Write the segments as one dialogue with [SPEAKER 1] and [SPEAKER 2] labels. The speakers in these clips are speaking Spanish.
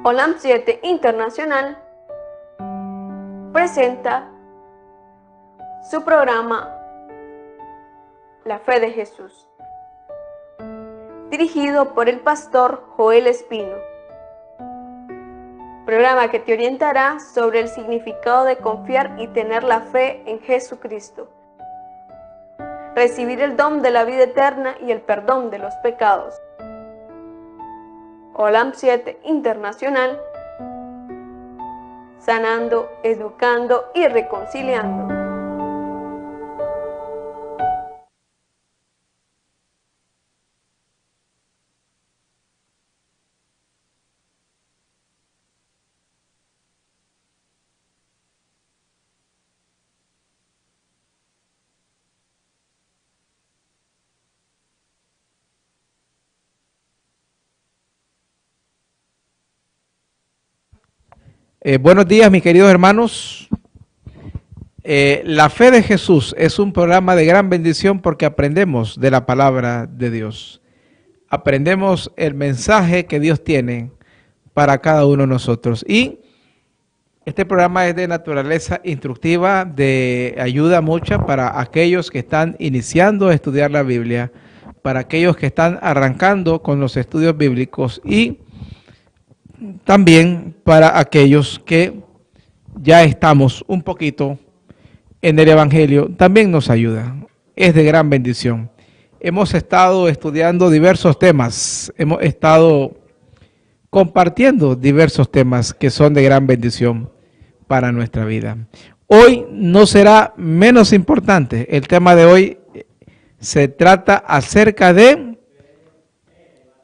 [SPEAKER 1] OLAM 7 Internacional presenta su programa La Fe de Jesús, dirigido por el pastor Joel Espino. Programa que te orientará sobre el significado de confiar y tener la fe en Jesucristo, recibir el don de la vida eterna y el perdón de los pecados. OLAM 7 Internacional, sanando, educando y reconciliando.
[SPEAKER 2] Buenos días, mis queridos hermanos. La Fe de Jesús es un programa de gran bendición porque aprendemos de la palabra de Dios. Aprendemos el mensaje que Dios tiene para cada uno de nosotros. Y este programa es de naturaleza instructiva, de ayuda mucha para aquellos que están iniciando a estudiar la Biblia, para aquellos que están arrancando con los estudios bíblicos y también para aquellos que ya estamos un poquito en el Evangelio, también nos ayuda. Es de gran bendición. Hemos estado estudiando diversos temas, hemos estado compartiendo diversos temas que son de gran bendición para nuestra vida. Hoy no será menos importante. El tema de hoy se trata acerca de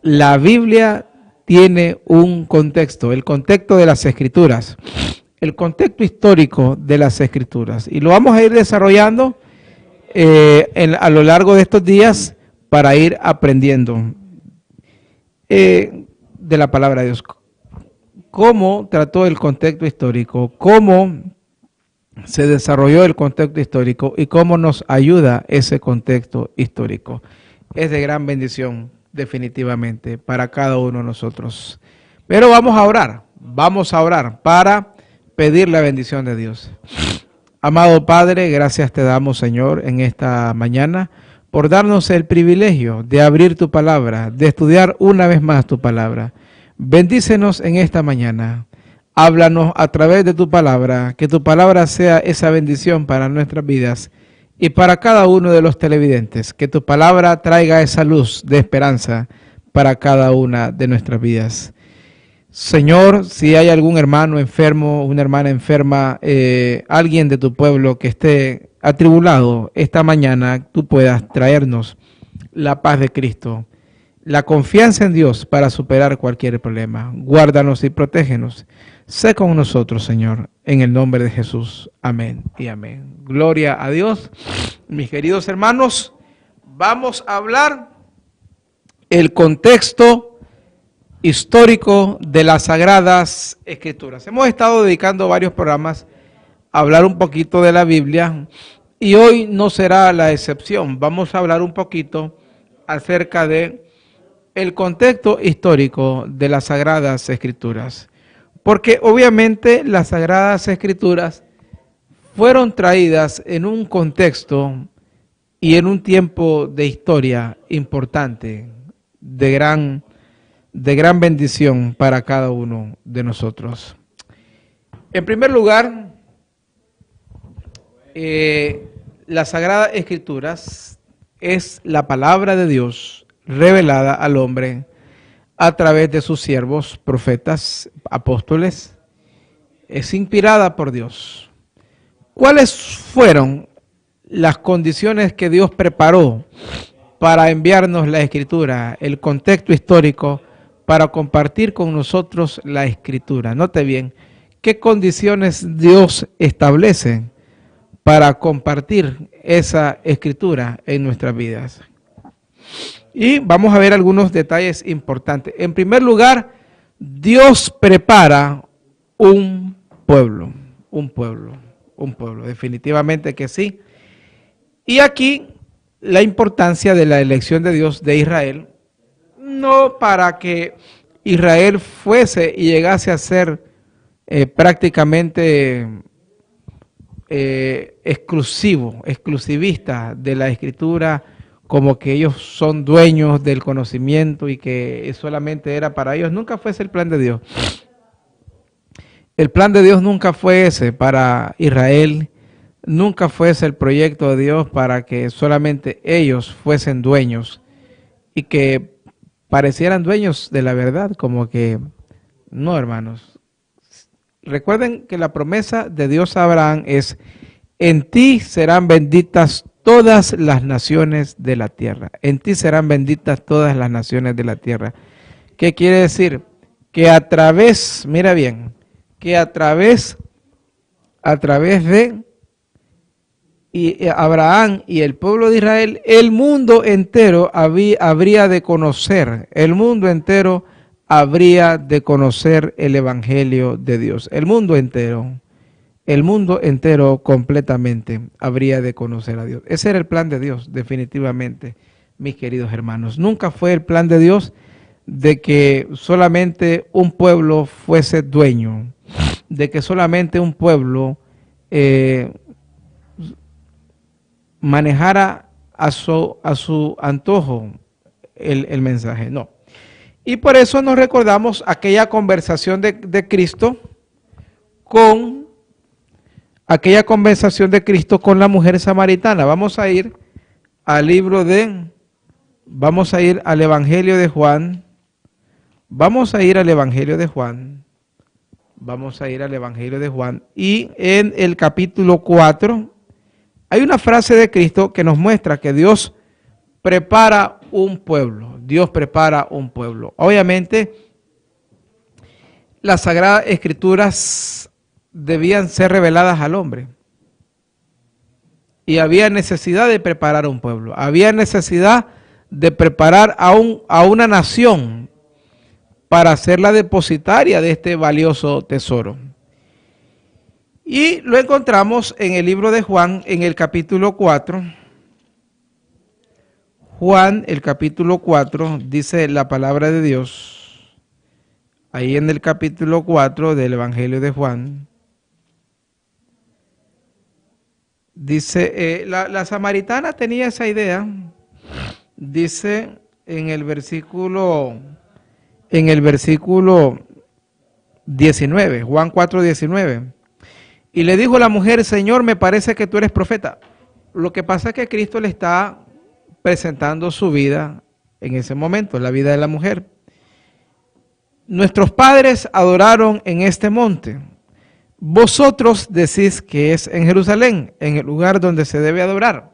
[SPEAKER 2] la Biblia. Tiene un contexto, el contexto de las Escrituras, el contexto histórico de las Escrituras. Y lo vamos a ir desarrollando a lo largo de estos días para ir aprendiendo de la palabra de Dios. Cómo trató el contexto histórico, cómo se desarrolló el contexto histórico y cómo nos ayuda ese contexto histórico. Es de gran bendición, definitivamente, para cada uno de nosotros. Pero vamos a orar para pedir la bendición de Dios. Amado Padre, gracias te damos, Señor, en esta mañana, por darnos el privilegio de abrir tu palabra, de estudiar una vez más tu palabra. Bendícenos en esta mañana. Háblanos a través de tu palabra, que tu palabra sea esa bendición para nuestras vidas y para cada uno de los televidentes, que tu palabra traiga esa luz de esperanza para cada una de nuestras vidas. Señor, si hay algún hermano enfermo, una hermana enferma, alguien de tu pueblo que esté atribulado esta mañana, tú puedas traernos la paz de Cristo, la confianza en Dios para superar cualquier problema. Guárdanos y protégenos. Sé con nosotros, Señor, en el nombre de Jesús. Amén y amén. Gloria a Dios. Mis queridos hermanos, vamos a hablar el contexto histórico de las Sagradas Escrituras. Hemos estado dedicando varios programas a hablar un poquito de la Biblia y hoy no será la excepción. Vamos a hablar un poquito acerca de el contexto histórico de las Sagradas Escrituras. Porque obviamente las Sagradas Escrituras fueron traídas en un contexto y en un tiempo de historia importante, de gran bendición para cada uno de nosotros. En primer lugar, las Sagradas Escrituras es la palabra de Dios revelada al hombre a través de sus siervos, profetas, apóstoles. Es inspirada por Dios. ¿Cuáles fueron las condiciones que Dios preparó para enviarnos la Escritura, el contexto histórico, para compartir con nosotros la Escritura? Note bien, ¿qué condiciones Dios establece para compartir esa Escritura en nuestras vidas? Y vamos a ver algunos detalles importantes. En primer lugar, Dios prepara un pueblo, definitivamente que sí. Y aquí la importancia de la elección de Dios de Israel, no para que Israel fuese y llegase a ser prácticamente exclusivista de la Escritura, como que ellos son dueños del conocimiento y que solamente era para ellos. Nunca fue ese el plan de Dios. El plan de Dios nunca fue ese para Israel, nunca fue ese el proyecto de Dios para que solamente ellos fuesen dueños y que parecieran dueños de la verdad, como que no, hermanos. Recuerden que la promesa de Dios a Abraham es: en ti serán benditas todas las naciones de la tierra. En ti serán benditas todas las naciones de la tierra. ¿Qué quiere decir? Que a través, mira bien, que a través de Abraham y el pueblo de Israel, el mundo entero habría de conocer, el mundo entero habría de conocer el Evangelio de Dios. El mundo entero completamente habría de conocer a Dios. Ese era el plan de Dios, definitivamente, mis queridos hermanos. Nunca fue el plan de Dios de que solamente un pueblo fuese dueño, de que solamente un pueblo manejara a su antojo el mensaje. No. Y por eso nos recordamos aquella conversación de Cristo con la mujer samaritana. Vamos a ir al Evangelio de Juan. Vamos a ir al Evangelio de Juan. Y en el capítulo 4 hay una frase de Cristo que nos muestra que Dios prepara un pueblo. Dios prepara un pueblo. Obviamente, las Sagradas Escrituras debían ser reveladas al hombre. Y había necesidad de preparar un pueblo. Había necesidad de preparar a una nación para ser la depositaria de este valioso tesoro. Y lo encontramos en el libro de Juan, en el capítulo 4. Juan, el capítulo 4, dice la palabra de Dios. Ahí en el capítulo 4 del Evangelio de Juan. Dice, la samaritana tenía esa idea. Dice en el versículo 19, Juan 4, 19. Y le dijo la mujer: Señor, me parece que tú eres profeta. Lo que pasa es que Cristo le está presentando su vida en ese momento, la vida de la mujer. Nuestros padres adoraron en este monte. Vosotros decís que es en Jerusalén, en el lugar donde se debe adorar.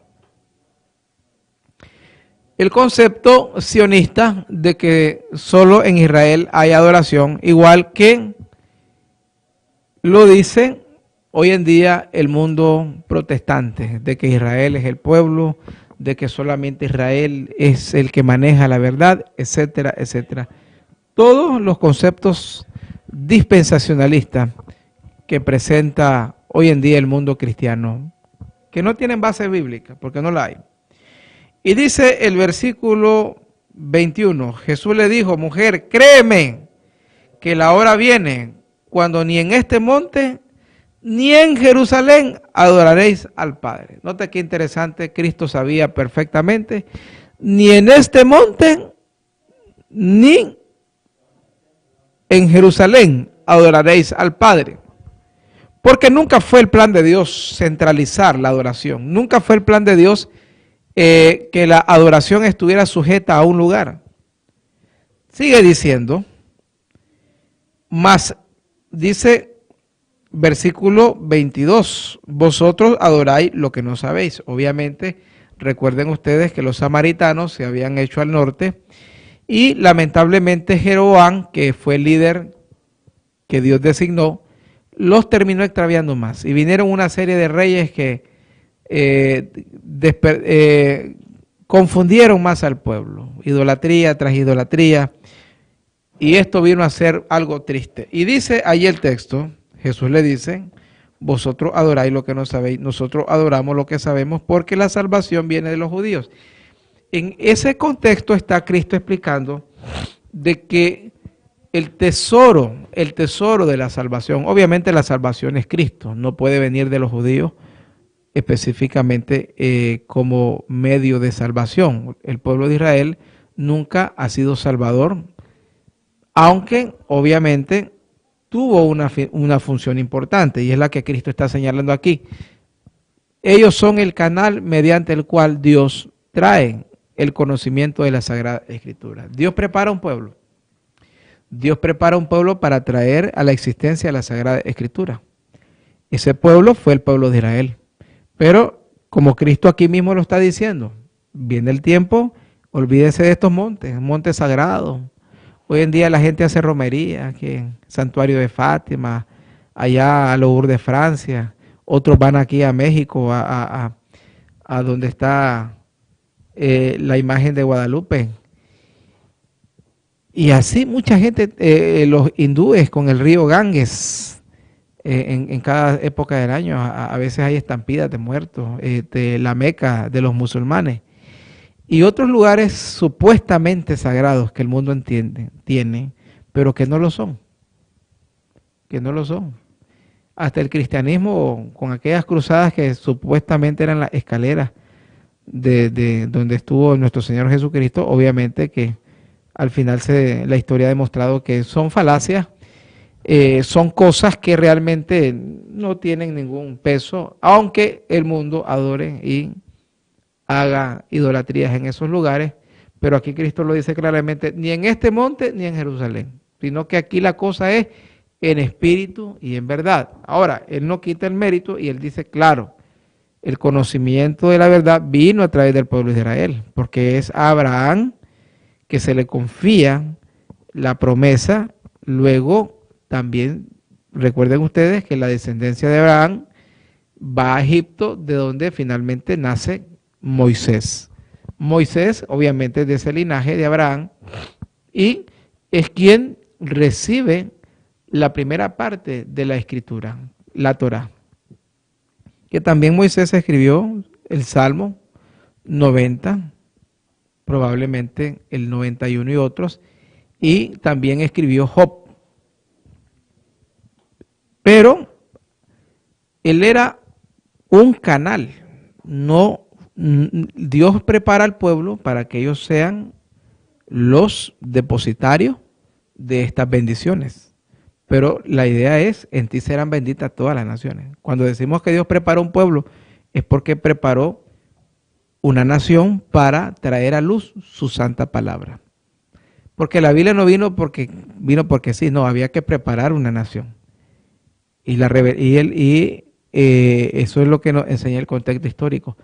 [SPEAKER 2] El concepto sionista de que solo en Israel hay adoración, igual que lo dice hoy en día el mundo protestante, de que Israel es el pueblo, de que solamente Israel es el que maneja la verdad, etcétera, etcétera. Todos los conceptos dispensacionalistas que presenta hoy en día el mundo cristiano, que no tienen base bíblica, porque no la hay. Y dice el versículo 21, Jesús le dijo: mujer, créeme que la hora viene cuando ni en este monte ni en Jerusalén adoraréis al Padre. Nota qué interesante, Cristo sabía perfectamente, ni en este monte ni en Jerusalén adoraréis al Padre. Porque nunca fue el plan de Dios centralizar la adoración. Nunca fue el plan de Dios que la adoración estuviera sujeta a un lugar. Sigue diciendo, más dice versículo 22, vosotros adoráis lo que no sabéis. Obviamente, recuerden ustedes que los samaritanos se habían hecho al norte y lamentablemente Jeroboam, que fue el líder que Dios designó, los terminó extraviando más. Y vinieron una serie de reyes que confundieron más al pueblo, idolatría tras idolatría, y esto vino a ser algo triste. Y dice ahí el texto, Jesús le dice, vosotros adoráis lo que no sabéis, nosotros adoramos lo que sabemos, porque la salvación viene de los judíos. En ese contexto está Cristo explicando de que el tesoro de la salvación. Obviamente la salvación es Cristo, no puede venir de los judíos específicamente como medio de salvación. El pueblo de Israel nunca ha sido salvador, aunque obviamente tuvo una función importante, y es la que Cristo está señalando aquí. Ellos son el canal mediante el cual Dios trae el conocimiento de la Sagrada Escritura. Dios prepara un pueblo. Dios prepara un pueblo para traer a la existencia la Sagrada Escritura. Ese pueblo fue el pueblo de Israel. Pero, como Cristo aquí mismo lo está diciendo, viene el tiempo, olvídense de estos montes sagrados. Hoy en día la gente hace romería, aquí en Santuario de Fátima, allá a Lourdes de Francia. Otros van aquí a México, a donde está la imagen de Guadalupe. Y así mucha gente, los hindúes con el río Ganges, en cada época del año, a veces hay estampidas de muertos, la Meca de los musulmanes. Y otros lugares supuestamente sagrados que el mundo tiene, pero que no lo son. Que no lo son. Hasta el cristianismo, con aquellas cruzadas que supuestamente eran las escaleras de donde estuvo nuestro Señor Jesucristo, obviamente que al final la historia ha demostrado que son falacias, son cosas que realmente no tienen ningún peso, aunque el mundo adore y haga idolatrías en esos lugares, pero aquí Cristo lo dice claramente, ni en este monte ni en Jerusalén, sino que aquí la cosa es en espíritu y en verdad. Ahora, Él no quita el mérito y Él dice, claro, el conocimiento de la verdad vino a través del pueblo de Israel, porque es a Abraham que se le confía la promesa. Luego también recuerden ustedes que la descendencia de Abraham va a Egipto, de donde finalmente nace Moisés. Moisés obviamente es de ese linaje de Abraham y es quien recibe la primera parte de la escritura, la Torá. Que también Moisés escribió el Salmo 90, probablemente el 91 y otros, y también escribió Job. Pero él era un canal, Dios prepara al pueblo para que ellos sean los depositarios de estas bendiciones. Pero la idea es, en ti serán benditas todas las naciones. Cuando decimos que Dios preparó un pueblo, es porque preparó una nación para traer a luz su santa palabra. Porque la Biblia no vino porque sí, no, había que preparar una nación. Eso es lo que nos enseña el contexto histórico.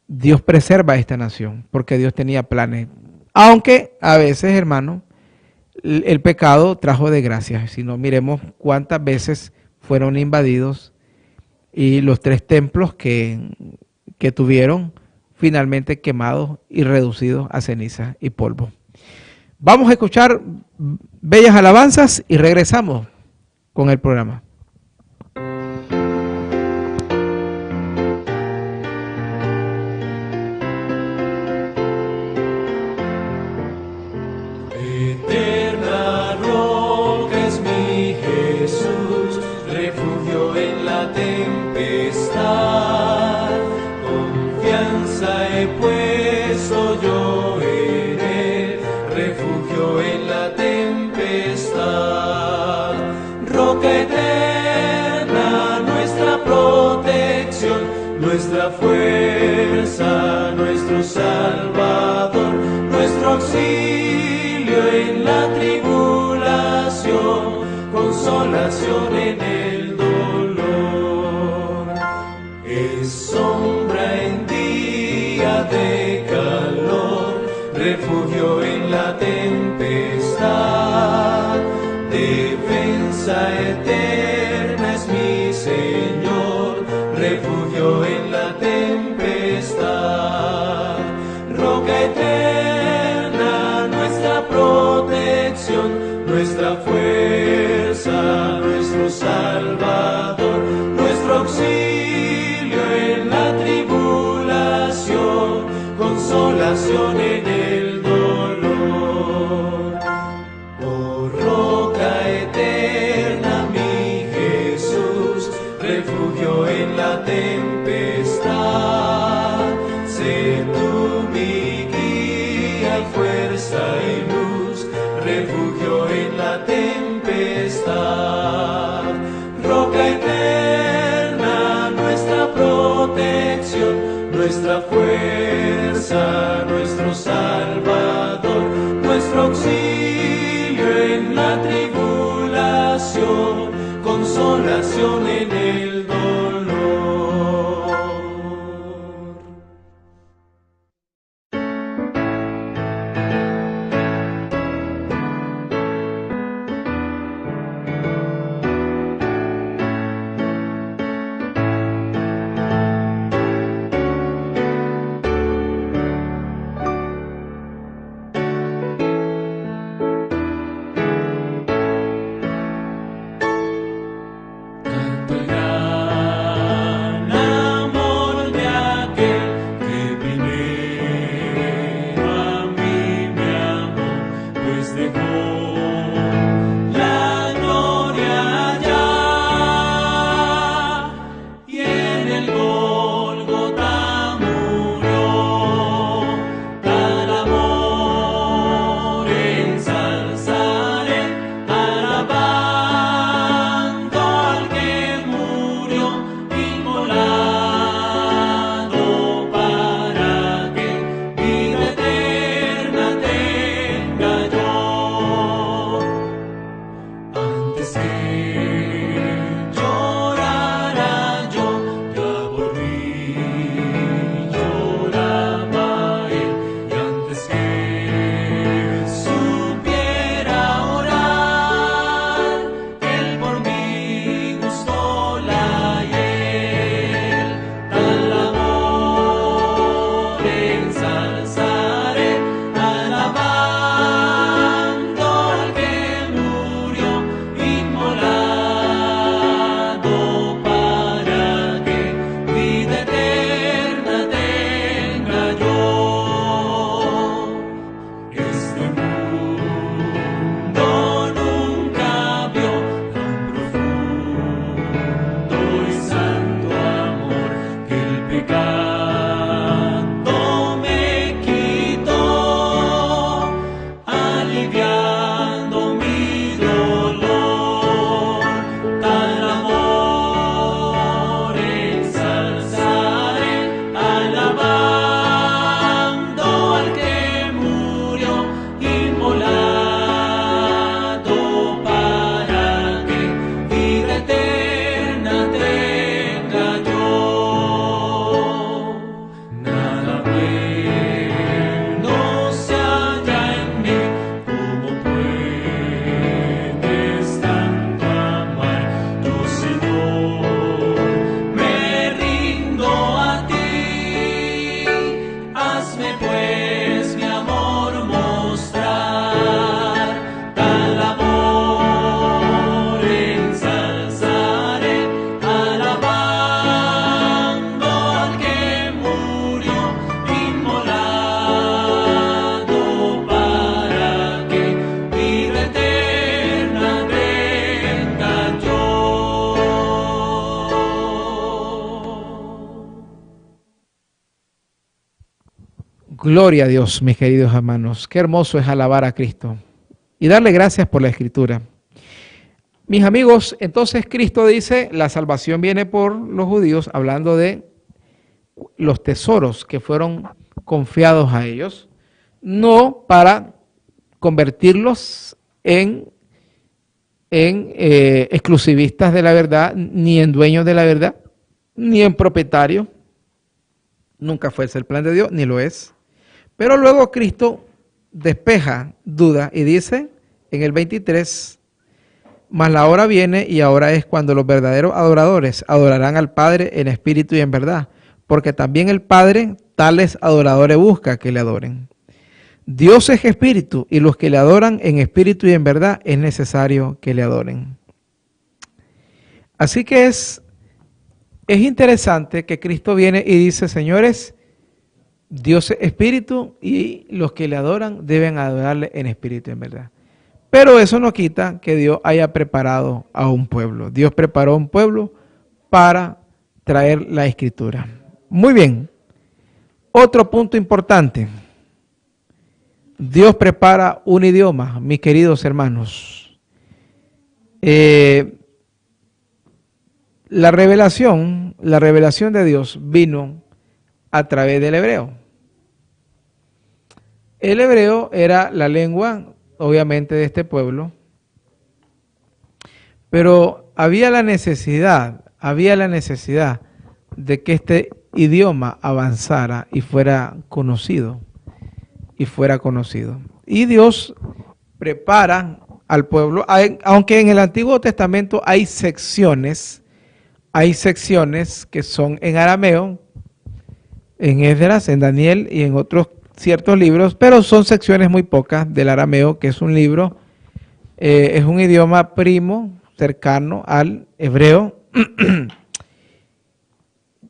[SPEAKER 2] Dios preserva a esta nación porque Dios tenía planes. Aunque a veces, hermano, el pecado trajo desgracia. Si no, miremos cuántas veces fueron invadidos y los 3 templos que tuvieron finalmente quemados y reducidos a ceniza y polvo. Vamos a escuchar bellas alabanzas y regresamos con el programa.
[SPEAKER 3] Nuestra fuerza, nuestro Salvador, nuestro auxilio en la tribulación, consolación en el dolor. Es sombra en día de calor, refugio en la tempestad, defensa eterna es mi Señor, refugio en la tempestad, roca eterna, nuestra protección, nuestra fuerza, nuestro Salvador, nuestro auxilio en la tribulación, consolación en el dolor. Oh,
[SPEAKER 2] Gloria a Dios, mis queridos hermanos. Qué hermoso es alabar a Cristo y darle gracias por la Escritura. Mis amigos, entonces Cristo dice, la salvación viene por los judíos, hablando de los tesoros que fueron confiados a ellos, no para convertirlos en exclusivistas de la verdad, ni en dueños de la verdad, ni en propietarios. Nunca fue ese el plan de Dios, ni lo es. Pero luego Cristo despeja duda y dice en el 23, mas la hora viene y ahora es cuando los verdaderos adoradores adorarán al Padre en espíritu y en verdad, porque también el Padre tales adoradores busca que le adoren. Dios es espíritu y los que le adoran en espíritu y en verdad es necesario que le adoren. Así que es interesante que Cristo viene y dice, señores, Dios es espíritu y los que le adoran deben adorarle en espíritu y en verdad. Pero eso no quita que Dios haya preparado a un pueblo. Dios preparó a un pueblo para traer la Escritura. Muy bien. Otro punto importante. Dios prepara un idioma, mis queridos hermanos. La revelación de Dios vino a través del hebreo. El hebreo era la lengua, obviamente, de este pueblo, pero había la necesidad de que este idioma avanzara y fuera conocido. Y Dios prepara al pueblo, aunque en el Antiguo Testamento hay secciones que son en arameo, en Esdras, en Daniel y en otros ciertos libros, pero son secciones muy pocas del arameo, que es un libro, es un idioma primo, cercano al hebreo.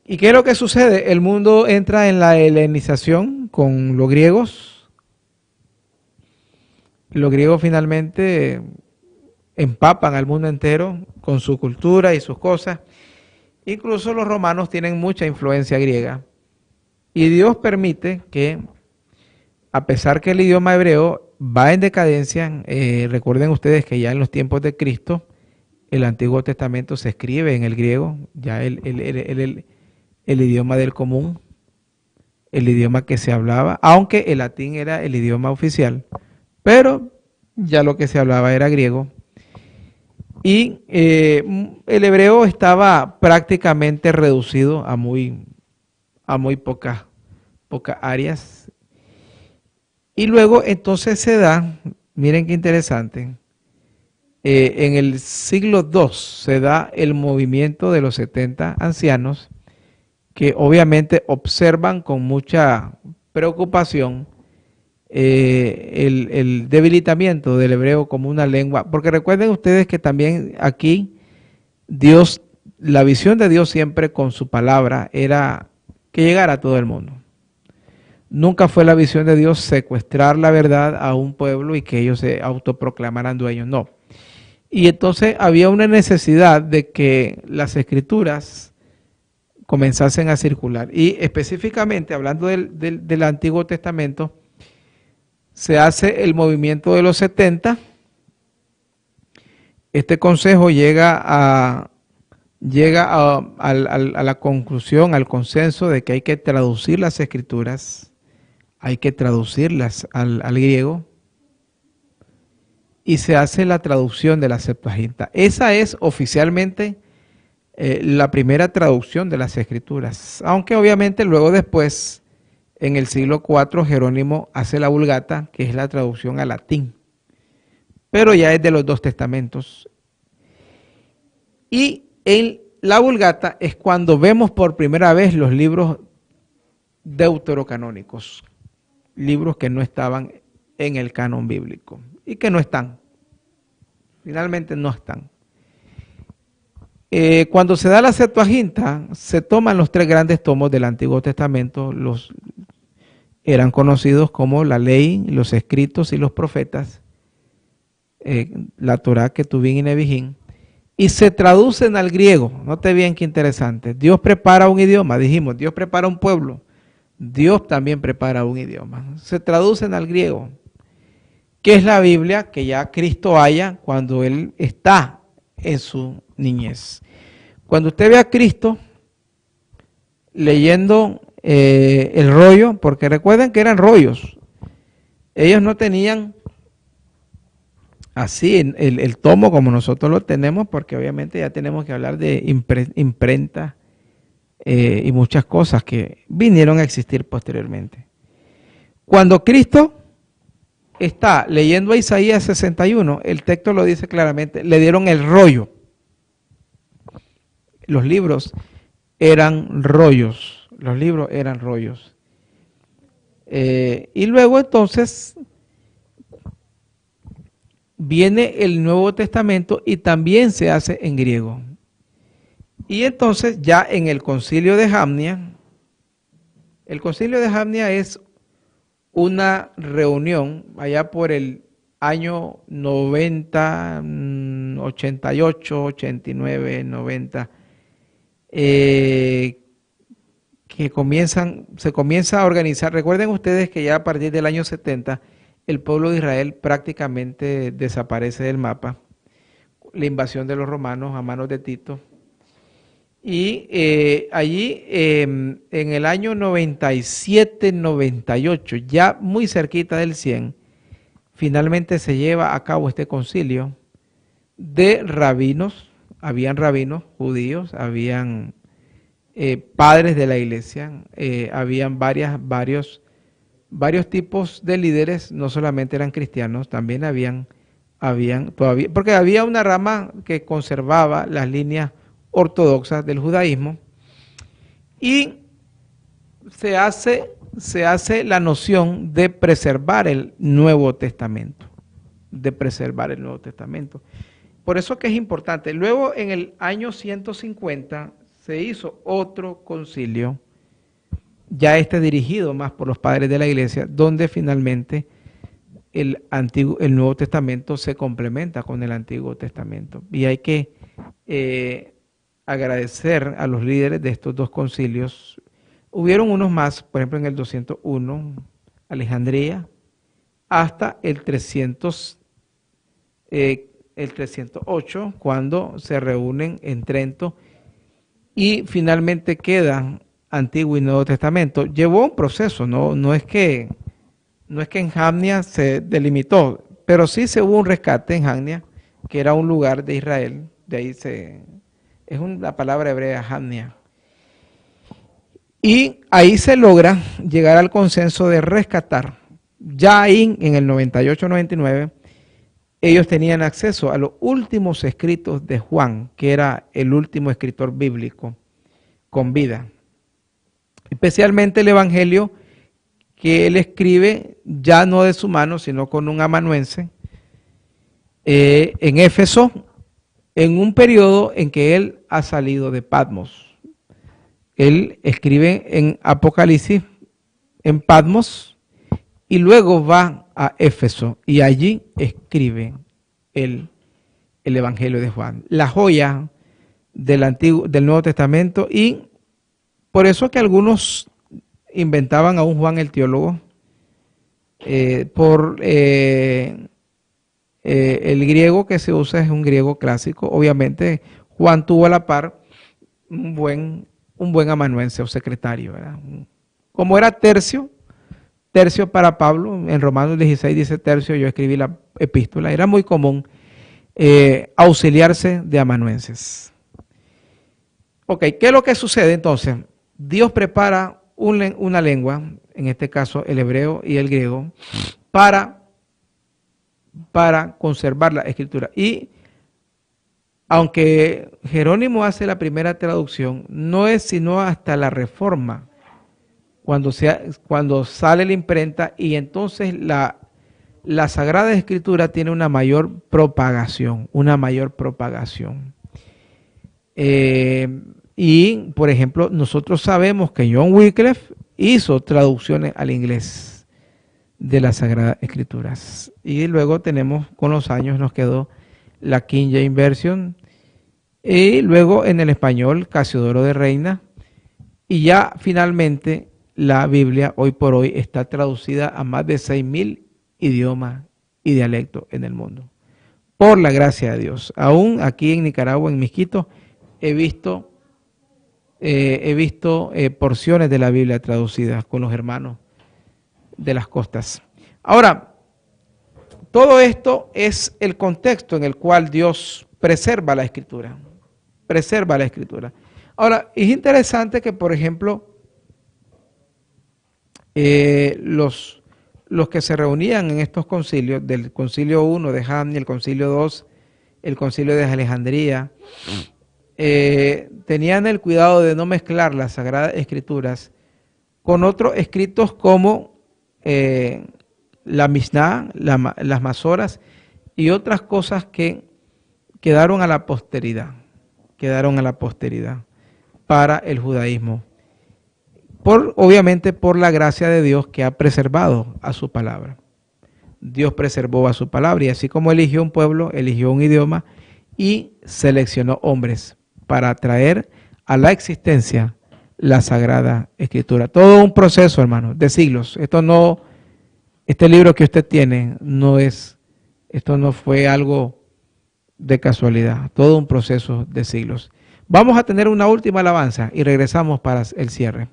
[SPEAKER 2] ¿Y qué es lo que sucede? El mundo entra en la helenización con los griegos. Los griegos finalmente empapan al mundo entero con su cultura y sus cosas. Incluso los romanos tienen mucha influencia griega. Y Dios permite que, a pesar que el idioma hebreo va en decadencia, recuerden ustedes que ya en los tiempos de Cristo, el Antiguo Testamento se escribe en el griego, ya el idioma del común, el idioma que se hablaba, aunque el latín era el idioma oficial, pero ya lo que se hablaba era griego. Y el hebreo estaba prácticamente reducido a muy pocas áreas. Y luego entonces se da, miren qué interesante, en el siglo II se da el movimiento de los 70 ancianos que obviamente observan con mucha preocupación el debilitamiento del hebreo como una lengua, porque recuerden ustedes que también aquí Dios, la visión de Dios siempre con su palabra era que llegara a todo el mundo. Nunca fue la visión de Dios secuestrar la verdad a un pueblo y que ellos se autoproclamaran dueños, no. Y entonces había una necesidad de que las escrituras comenzasen a circular. Y específicamente, hablando del Antiguo Testamento, se hace el movimiento de los 70. Este consejo llega a la conclusión, al consenso de que hay que traducir las escrituras, hay que traducirlas al griego, y se hace la traducción de la Septuaginta. Esa es oficialmente la primera traducción de las escrituras, aunque obviamente luego después, en el siglo IV, Jerónimo hace la Vulgata, que es la traducción al latín, pero ya es de los dos testamentos. Y en la Vulgata es cuando vemos por primera vez los libros deuterocanónicos, libros que no estaban en el canon bíblico y que no están, finalmente no están. Cuando se da la Septuaginta, se toman los tres grandes tomos del Antiguo Testamento, eran conocidos como la ley, los escritos y los profetas, la Torá, Ketuvim y Nevijín, y se traducen al griego. Note bien qué interesante. Dios prepara un idioma, dijimos, Dios prepara un pueblo. Dios también prepara un idioma. Se traducen al griego. ¿Qué es la Biblia? Que ya Cristo haya cuando Él está en su niñez. Cuando usted ve a Cristo leyendo el rollo, porque recuerden que eran rollos. Ellos no tenían así el tomo como nosotros lo tenemos, porque obviamente ya tenemos que hablar de imprenta y muchas cosas que vinieron a existir posteriormente. Cuando Cristo está leyendo a Isaías 61, el texto lo dice claramente, le dieron el rollo. Los libros eran rollos, los libros eran rollos. Y luego entonces viene el Nuevo Testamento y también se hace en griego. Y entonces ya en el Concilio de Jamnia, el Concilio de Jamnia es una reunión allá por el año 90, 88, 89, 90, que se comienza a organizar. Recuerden ustedes que ya a partir del año 70 el pueblo de Israel prácticamente desaparece del mapa, la invasión de los romanos a manos de Tito. Y allí en el año 97, 98, ya muy cerquita del 100, finalmente se lleva a cabo este concilio de rabinos. Habían rabinos judíos, habían padres de la iglesia, habían varios tipos de líderes, no solamente eran cristianos, también habían todavía, porque había una rama que conservaba las líneas ortodoxas del judaísmo, y se hace la noción de preservar el Nuevo Testamento, Por eso que es importante. Luego en el año 150 se hizo otro concilio, ya dirigido más por los padres de la iglesia, donde finalmente el Nuevo Testamento se complementa con el Antiguo Testamento. Y hay que agradecer a los líderes de estos dos concilios. Hubieron unos más, por ejemplo en el 201, Alejandría, hasta el 308, cuando se reúnen en Trento y finalmente queda Antiguo y Nuevo Testamento. Llevó un proceso, no es que en Jamnia se delimitó, pero sí se hubo un rescate en Jamnia, que era un lugar de Israel, de ahí es la palabra hebrea Jamnia. Y ahí se logra llegar al consenso de rescatar. Ya ahí, en el 98-99, ellos tenían acceso a los últimos escritos de Juan, que era el último escritor bíblico con vida. Especialmente el Evangelio que él escribe, ya no de su mano, sino con un amanuense, en Éfeso, en un periodo en que él ha salido de Patmos. Él escribe en Apocalipsis, en Patmos, y luego va a Éfeso, y allí escribe el Evangelio de Juan, la joya del Nuevo Testamento. Y por eso que algunos inventaban a un Juan el teólogo, por el griego que se usa es un griego clásico. Obviamente Juan tuvo a la par un buen amanuense o secretario, ¿verdad? Como era tercio para Pablo, en Romanos 16 dice tercio, yo escribí la epístola, era muy común auxiliarse de amanuenses. Ok, ¿qué es lo que sucede entonces? Dios prepara una lengua, en este caso el hebreo y el griego, para conservar la escritura. Y aunque Jerónimo hace la primera traducción, no es sino hasta la Reforma, cuando sale la imprenta, y entonces la Sagrada Escritura tiene una mayor propagación. Y, por ejemplo, nosotros sabemos que John Wycliffe hizo traducciones al inglés de las Sagradas Escrituras. Y luego tenemos, con los años, nos quedó la King James Version, y luego en el español, Casiodoro de Reina, y ya finalmente la Biblia hoy por hoy está traducida a más de 6,000 idiomas y dialectos en el mundo. Por la gracia de Dios. Aún aquí en Nicaragua, en Misquito, he visto porciones de la Biblia traducidas con los hermanos de las costas. Ahora, todo esto es el contexto en el cual Dios preserva la Escritura. Preserva la Escritura. Ahora, es interesante que, por ejemplo, los que se reunían en estos concilios, del concilio 1 de Jamni, el concilio 2, el concilio de Alejandría, tenían el cuidado de no mezclar las Sagradas Escrituras con otros escritos como la Mishnah, las Masoras y otras cosas que quedaron a la posteridad para el judaísmo. Obviamente por la gracia de Dios que ha preservado a su palabra. Dios preservó a su palabra y así como eligió un pueblo, eligió un idioma y seleccionó hombres para traer a la existencia la Sagrada Escritura. Todo un proceso, hermano, de siglos. Este libro que usted tiene esto no fue algo de casualidad, todo un proceso de siglos. Vamos a tener una última alabanza y regresamos para el cierre.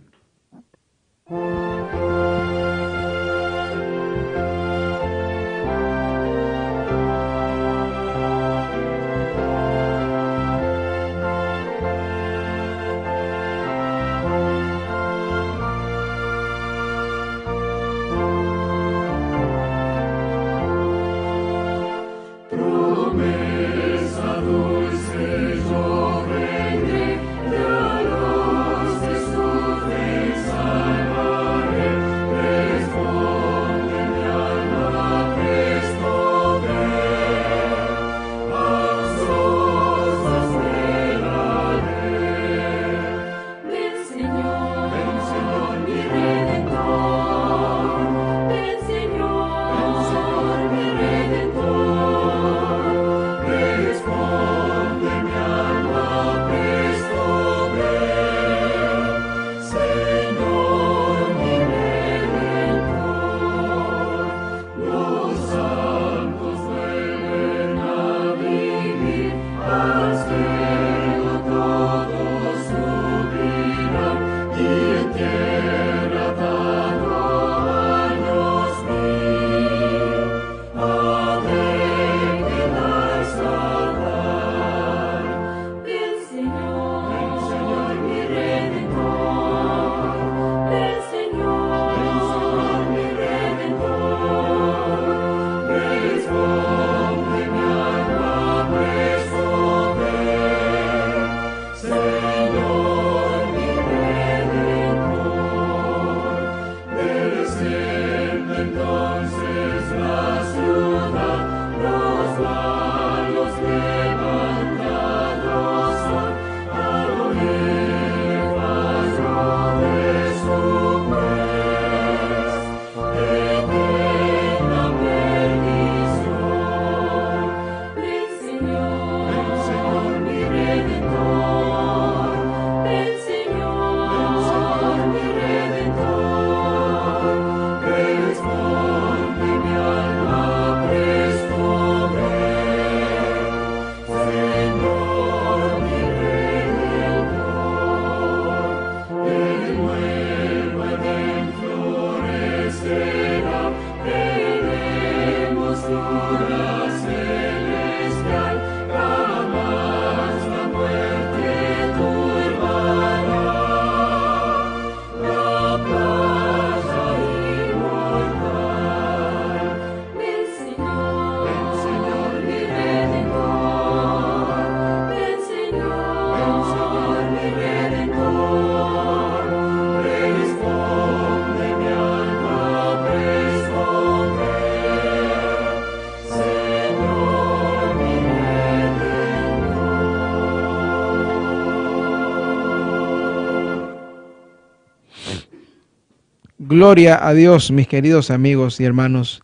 [SPEAKER 2] Gloria a Dios, mis queridos amigos y hermanos.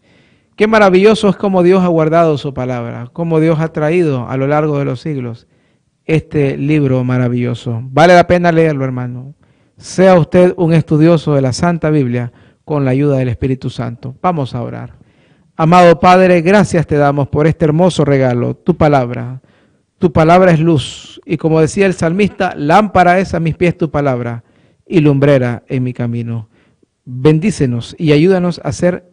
[SPEAKER 2] Qué maravilloso es cómo Dios ha guardado su palabra, cómo Dios ha traído a lo largo de los siglos este libro maravilloso. Vale la pena leerlo, hermano. sea usted un estudioso de la Santa Biblia con la ayuda del Espíritu Santo. Vamos a orar. Amado Padre, gracias te damos por este hermoso regalo, tu palabra. Tu palabra es luz y, como decía el salmista, lámpara es a mis pies tu palabra y lumbrera en mi camino. Bendícenos y ayúdanos a ser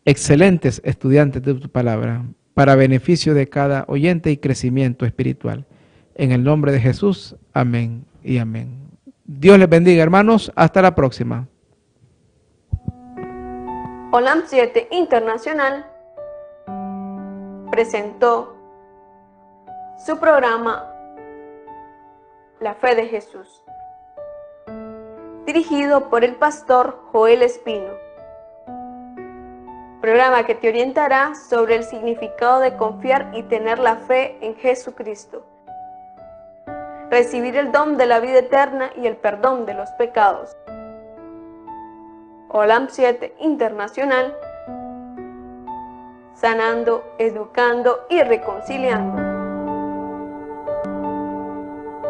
[SPEAKER 2] excelentes estudiantes de tu palabra para beneficio de cada oyente y crecimiento espiritual. En el nombre de Jesús, amén y amén. Dios les bendiga, hermanos. Hasta la próxima.
[SPEAKER 1] OLAM 7 Internacional presentó su programa La Fe de Jesús, dirigido por el pastor Joel Espino. Programa que te orientará sobre el significado de confiar y tener la fe en Jesucristo, recibir el don de la vida eterna y el perdón de los pecados. OLAM 7 Internacional, sanando, educando y reconciliando.